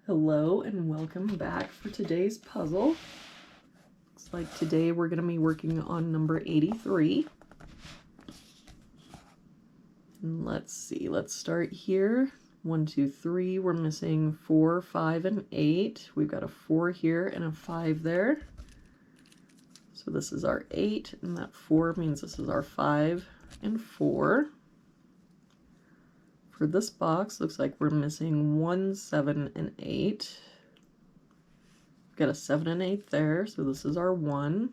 Hello and welcome back for today's puzzle. Looks like today we're going to be working on number 83. And let's see, let's start here. 1, 2, 3, we're missing 4, 5, and 8. We've got a 4 here and a 5 there. So this is our 8, and that 4 means this is our 5 and 4. For this box, looks like we're missing 1, 7, and 8. We've got a 7 and 8 there, so this is our 1,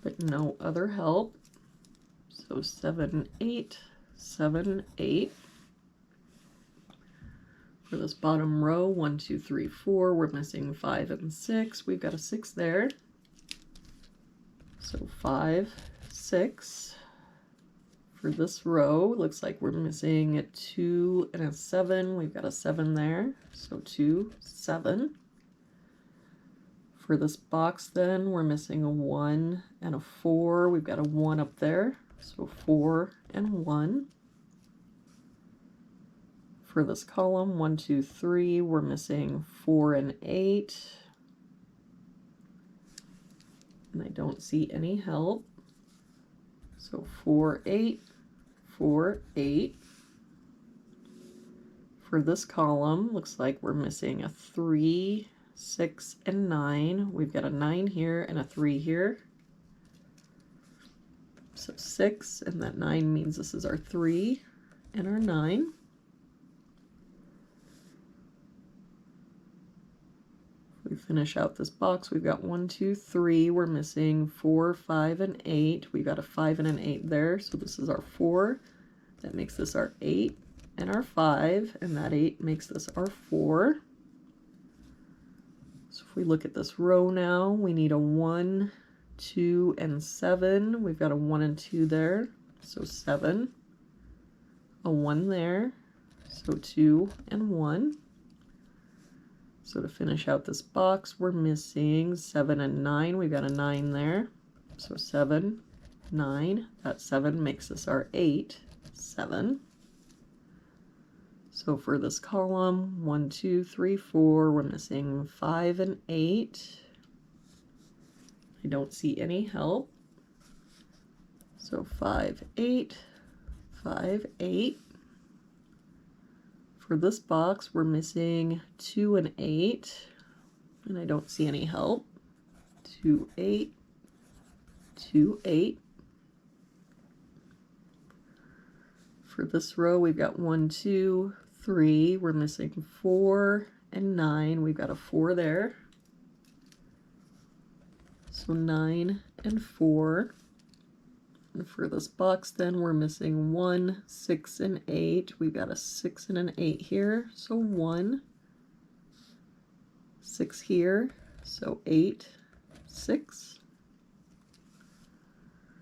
but no other help. So 7, 8, 7, 8. For this bottom row, 1, 2, 3, 4, we're missing 5 and 6. We've got a 6 there. So 5, 6. For this row, looks like we're missing a 2 and a 7. We've got a 7 there, so 2, 7. For this box then, we're missing a 1 and a 4. We've got a 1 up there, so 4 and 1. For this column, 1, 2, 3, we're missing 4 and 8. And I don't see any help. So 4, 8, 4, 8. For this column, looks like we're missing a 3, 6, and 9. We've got a 9 here and a 3 here. So 6, and that 9 means this is our 3 and our 9. We finish out this box, we've got 1, 2, 3, we're missing 4, 5, and 8. We've got a 5 and an 8 there, so this is our 4. That makes this our 8 and our 5, and that 8 makes this our 4. So if we look at this row now, we need a 1, 2, and 7. We've got a 1 and 2 there, so 7. A 1 there, so 2 and 1. So to finish out this box, we're missing 7 and 9. We've got a 9 there. So 7, 9. That 7 makes this our 8, 7. So for this column, 1, 2, 3, 4, we're missing 5 and 8. I don't see any help. So 5, 8, 5, 8. For this box, we're missing 2 and 8, and I don't see any help. 2, 8, 2, 8. For this row, we've got 1, 2, 3. We're missing 4 and 9. We've got a 4 there. So 9 and 4. And for this box then, we're missing 1, 6, and 8. We've got a 6 and an 8 here, so 1. 6 here, so 8, 6.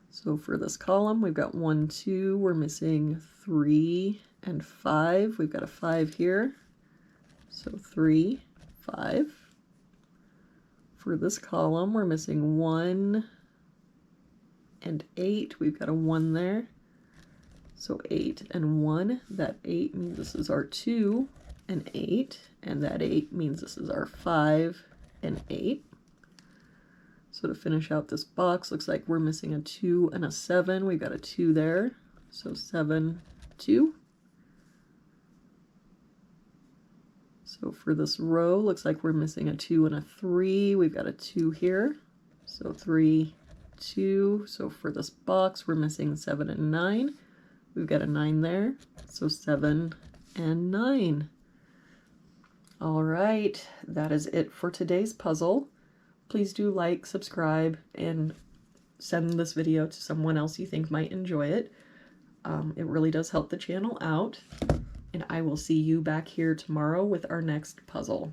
So for this column, we've got 1, 2. We're missing 3 and 5. We've got a 5 here, so 3, 5. For this column, we're missing 1 and 8. We've got a 1 there, so 8 and 1. That 8 means this is our 2 and 8, and that 8 means this is our 5 and 8. So to finish out this box, looks like we're missing a 2 and a 7. We've got a 2 there, so 7, 2. So for this row, looks like we're missing a 2 and a 3. We've got a 2 here, so 3, 2. So for this box, we're missing 7 and 9. We've got a 9 there, so 7 and 9. All right, that is it for today's puzzle. Please do like, subscribe, and send this video to someone else you think might enjoy it. It really does help the channel out. And I will see you back here tomorrow with our next puzzle.